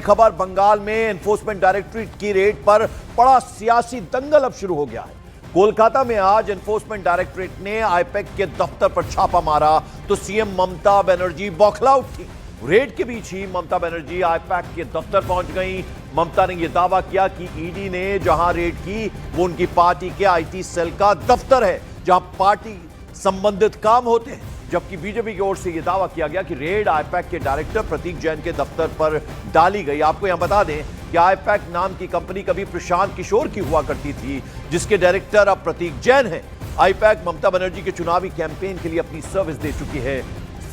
खबर, बंगाल में enforcement directorate की रेड पर बड़ा सियासी दंगल अब शुरू हो गया है। कोलकाता में आज एनफोर्समेंट डायरेक्टरेट ने आईपैक के दफ्तर पर छापा मारा तो सीएम ममता बनर्जी बौखला उठी। रेड के बीच ही ममता बनर्जी आईपैक के दफ्तर पहुंच गई। ममता ने यह दावा किया कि ईडी ने जहां रेड की वो उनकी पार्टी के आईटी सेल का दफ्तर है, जहां पार्टी संबंधित काम होते हैं। जबकि बीजेपी की ओर से यह दावा किया गया कि रेड आईपैक के डायरेक्टर प्रतीक जैन के दफ्तर पर डाली गई। आपको यहां बता दें कि आईपैक नाम की कंपनी कभी प्रशांत किशोर की हुआ करती थी, जिसके डायरेक्टर अब प्रतीक जैन हैं। आईपैक ममता बनर्जी के चुनावी कैंपेन के लिए अपनी सर्विस दे चुकी है।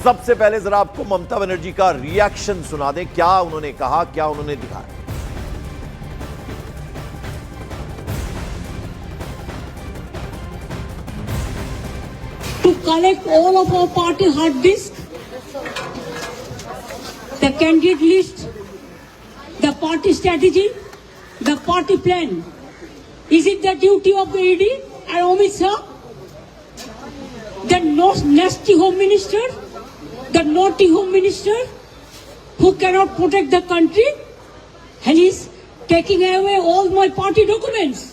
सबसे पहले जरा आपको ममता बनर्जी का रिएक्शन सुना दें, क्या उन्होंने कहा, क्या उन्होंने दिखाया। To collect all of our party hard disk, the candidate list, the party strategy, the party plan. Is it the duty of the ED and Amit Shah, the nasty home minister, the naughty home minister who cannot protect the country, and is taking away all my party documents?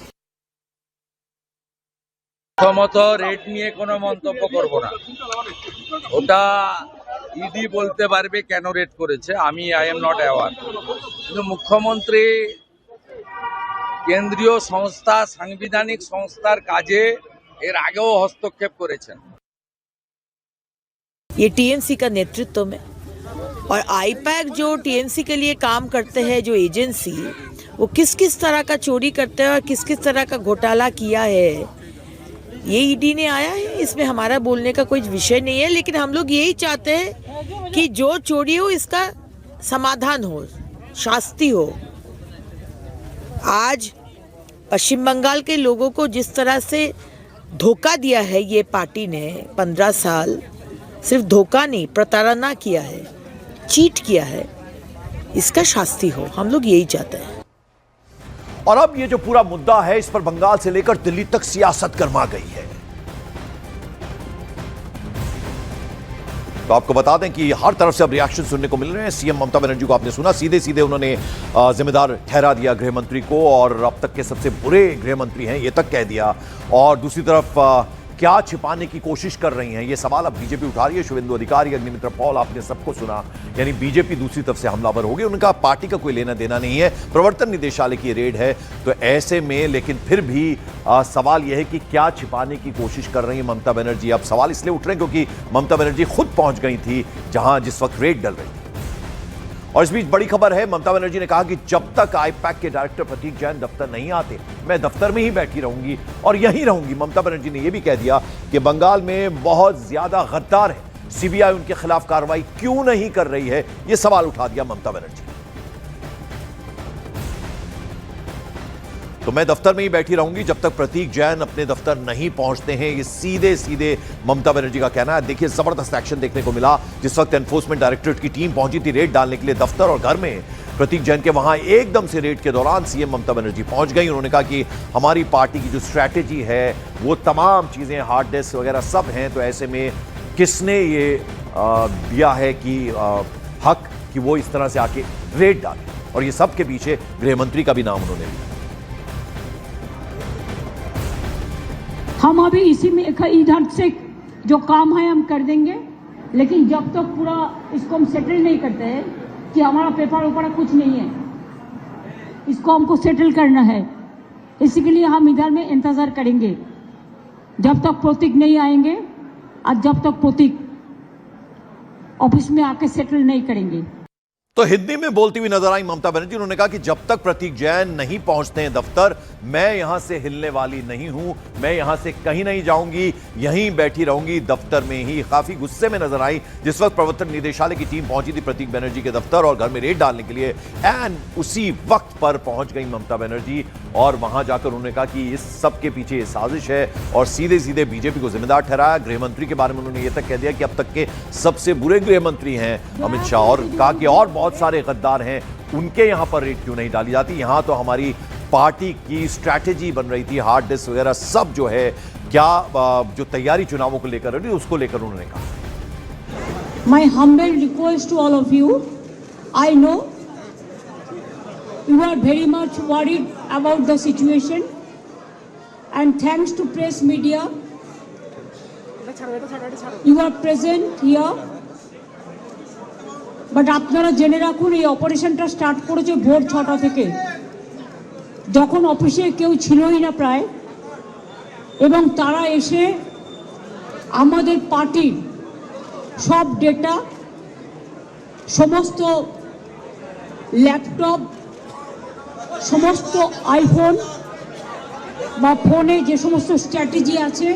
প্রথমত rate নিয়ে কোনো মন্তব্য করব না, ওটা ED বলতে পারবে কেন রেট করেছে, আমি আই এম নট অ্যাওয়ার। কিন্তু মুখ্যমন্ত্রী কেন্দ্রীয় সংস্থা, সাংবিধানিক সংস্থার কাজে এর আগেও হস্তক্ষেপ করেছেন। ये टीएमसी का नेतृत्व में और आईपैक जो टीएमसी के लिए काम करते हैं, जो एजेंसी, वो किस किस तरह का चोरी करते हैं और किस किस तरह का घोटाला किया है, ये ईडी ने आया है। इसमें हमारा बोलने का कोई विषय नहीं है, लेकिन हम लोग यही चाहते हैं कि जो चोरी हो इसका समाधान हो, शास्ति हो। आज पश्चिम बंगाल के लोगों को जिस तरह से धोखा दिया है ये पार्टी ने, 15 साल सिर्फ धोखा नहीं, प्रताड़ना किया है, चीट किया है, इसका शास्ति हो, हम लोग यही चाहते हैं। और अब ये जो पूरा मुद्दा है, इस पर बंगाल से लेकर दिल्ली तक सियासत गर्मा गई है। तो आपको बता दें कि हर तरफ से अब रिएक्शन सुनने को मिल रहे हैं। सीएम ममता बनर्जी को आपने सुना, सीधे सीधे उन्होंने जिम्मेदार ठहरा दिया गृह मंत्री को, और अब तक के सबसे बुरे गृह मंत्री हैं ये तक कह दिया। और दूसरी तरफ क्या छिपाने की कोशिश कर रही हैं, ये सवाल अब बीजेपी उठा रही है। शुभेंदु अधिकारी, अग्निमित्र पॉल, आपने सबको सुना। यानी बीजेपी दूसरी तरफ से हमलावर हो गई, उनका पार्टी का कोई लेना देना नहीं है, प्रवर्तन निदेशालय की रेड है। तो ऐसे में लेकिन फिर भी सवाल यह है कि क्या छिपाने की कोशिश कर रही है ममता बनर्जी। अब सवाल इसलिए उठ रहे हैं क्योंकि ममता बनर्जी खुद पहुंच गई थी जहां जिस वक्त रेड डल रही थी। और इस बीच बड़ी खबर है, ममता बनर्जी ने कहा कि जब तक आईपैक के डायरेक्टर प्रतीक जैन दफ्तर नहीं आते, मैं दफ्तर में ही बैठी रहूंगी और यहीं रहूंगी। ममता बनर्जी ने यह भी कह दिया कि बंगाल में बहुत ज्यादा गद्दार है, सीबीआई उनके खिलाफ कार्रवाई क्यों नहीं कर रही है, यह सवाल उठा दिया ममता बनर्जी। तो मैं दफ्तर में ही बैठी रहूंगी जब तक प्रतीक जैन अपने दफ्तर नहीं पहुंचते हैं, ये सीधे सीधे ममता बनर्जी का कहना है। देखिए जबरदस्त एक्शन देखने को मिला जिस वक्त एनफोर्समेंट डायरेक्टरेट की टीम पहुंची थी रेड डालने के लिए दफ्तर और घर में प्रतीक जैन के। वहां एकदम से रेड के दौरान सीएम ममता बनर्जी पहुंच गई। उन्होंने कहा कि हमारी पार्टी की जो स्ट्रैटेजी है वो तमाम चीजें, हार्ड डिस्क वगैरह सब हैं, तो ऐसे में किसने ये दिया है कि हक कि वो इस तरह से आके रेड डाले, और ये सब के पीछे गृह मंत्री का भी नाम उन्होंने लिया। हम अभी इसी में इधर से जो काम है हम कर देंगे, लेकिन जब तक पूरा इसको हम सेटल नहीं करते हैं कि हमारा पेपर ऊपर कुछ नहीं है, इसको हमको सेटल करना है। इसी के लिए हम इधर में इंतजार करेंगे जब तक प्रतीक नहीं आएंगे और जब तक प्रतीक ऑफिस में आके सेटल नहीं करेंगे। तो हिंदी में बोलती हुई नजर आई ममता बनर्जी। उन्होंने कहा कि जब तक प्रतीक जैन नहीं पहुंचते हैं दफ्तर, मैं यहां से हिलने वाली नहीं हूं, मैं यहां से कहीं नहीं जाऊंगी, यहीं बैठी रहूंगी दफ्तर में ही। काफी गुस्से में नजर आई जिस वक्त प्रवर्तन निदेशालय की टीम पहुंची थी प्रतीक बनर्जी के दफ्तर और घर में रेड डालने के लिए, एंड उसी वक्त पर पहुंच गई ममता बनर्जी और वहां जाकर उन्होंने कहा कि इस सब के पीछे साजिश है और सीधे सीधे बीजेपी को जिम्मेदार ठहराया। गृह मंत्री के बारे में उन्होंने यह तक कह दिया कि अब तक के सबसे बुरे गृह मंत्री हैं अमित शाह, और कहा कि और बहुत सारे गद्दार हैं, उनके यहां पर रेड क्यों नहीं डाली जाती। यहां तो हमारी पार्टी की स्ट्रैटेजी बन रही थी, हार्ड डिस्क वगैरह सब जो है, क्या जो तैयारी चुनावों को लेकर रही उसको लेकर उन्होंने कहा। My humble request to all of you, I know you are very much worried about the situation, and thanks to press media, you are present here. But আপনারা জেনে রাখুন, এই অপারেশনটা স্টার্ট করেছে ভোর 6টা থেকে, যখন অফিসে কেউ ছিলই না প্রায়, এবং তারা এসে আমাদের পার্টির সব ডেটা, সমস্ত ল্যাপটপ, সমস্ত আইফোন বা ফোনে যে সমস্ত স্ট্র্যাটেজি আছে